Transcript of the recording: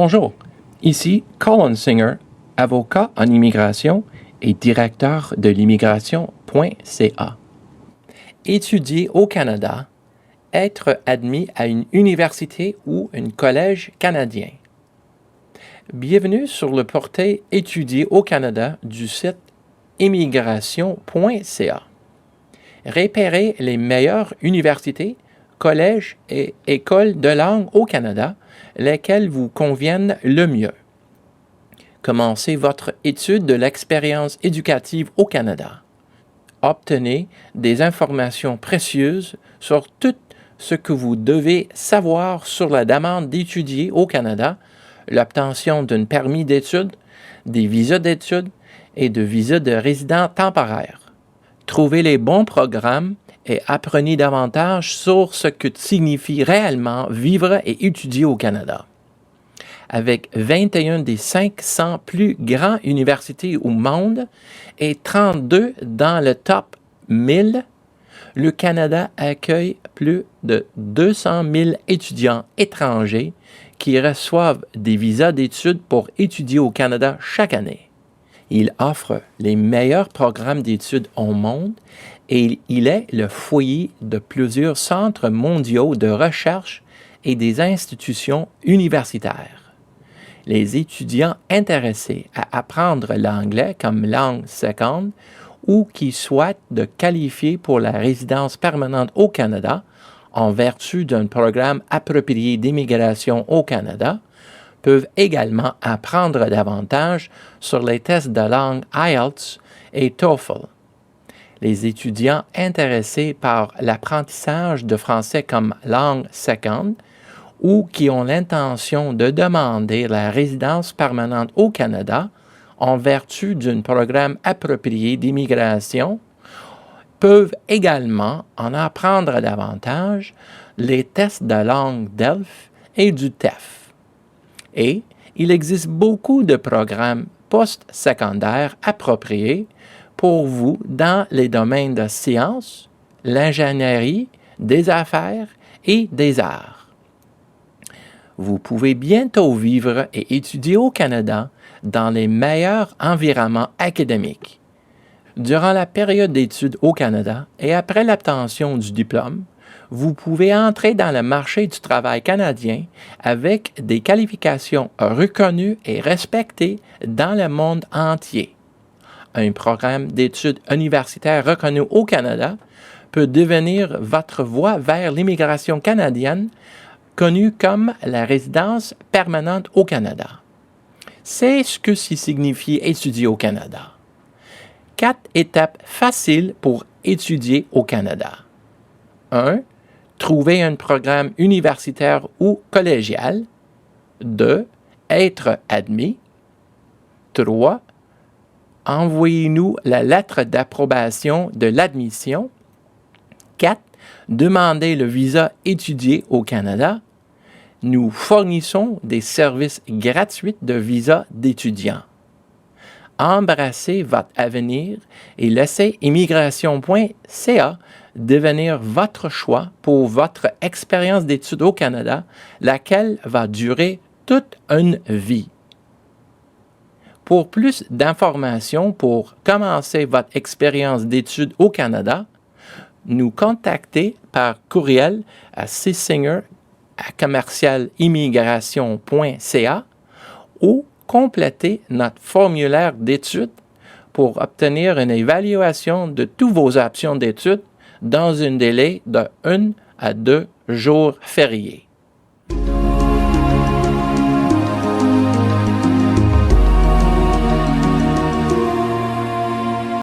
Bonjour, ici Colin Singer, avocat en immigration et directeur de l'immigration.ca. Étudier au Canada, être admis à une université ou un collège canadien. Bienvenue sur le portail Étudier au Canada du site immigration.ca. Repérez les meilleures universités, collèges et écoles de langue au Canada, lesquelles vous conviennent le mieux. Commencez votre étude de l'expérience éducative au Canada. Obtenez des informations précieuses sur tout ce que vous devez savoir sur la demande d'étudier au Canada, l'obtention d'un permis d'études, des visas d'études et de visas de résident temporaire. Trouvez les bons programmes et apprenez davantage sur ce que signifie réellement vivre et étudier au Canada. Avec 21 des 500 plus grandes universités au monde et 32 dans le top 1000, le Canada accueille plus de 200 000 étudiants étrangers qui reçoivent des visas d'études pour étudier au Canada chaque année. Il offre les meilleurs programmes d'études au monde et il est le foyer de plusieurs centres mondiaux de recherche et des institutions universitaires. Les étudiants intéressés à apprendre l'anglais comme langue seconde ou qui souhaitent de qualifier pour la résidence permanente au Canada en vertu d'un programme approprié d'immigration au Canada peuvent également apprendre davantage sur les tests de langue IELTS et TOEFL. Les étudiants intéressés par l'apprentissage de français comme langue seconde ou qui ont l'intention de demander la résidence permanente au Canada en vertu d'un programme approprié d'immigration peuvent également en apprendre davantage les tests de langue DELF et du TEF. Et il existe beaucoup de programmes post-secondaires appropriés pour vous dans les domaines de sciences, l'ingénierie, des affaires et des arts. Vous pouvez bientôt vivre et étudier au Canada dans les meilleurs environnements académiques. Durant la période d'études au Canada et après l'obtention du diplôme, vous pouvez entrer dans le marché du travail canadien avec des qualifications reconnues et respectées dans le monde entier. Un programme d'études universitaires reconnu au Canada peut devenir votre voie vers l'immigration canadienne, connue comme la résidence permanente au Canada. C'est ce que signifie étudier au Canada. 4 étapes faciles pour étudier au Canada. 1. Trouver un programme universitaire ou collégial. 2. Être admis. 3. Envoyez-nous la lettre d'approbation de l'admission. 4. Demandez le visa étudier au Canada. Nous fournissons des services gratuits de visa d'étudiants. Embrassez votre avenir et laissez immigration.ca devenir votre choix pour votre expérience d'études au Canada, laquelle va durer toute une vie. Pour plus d'informations pour commencer votre expérience d'études au Canada, nous contactez par courriel à csinger@commercialimmigration.ca ou complétez notre formulaire d'études pour obtenir une évaluation de toutes vos options d'études dans un délai de 1 à 2 jours fériés.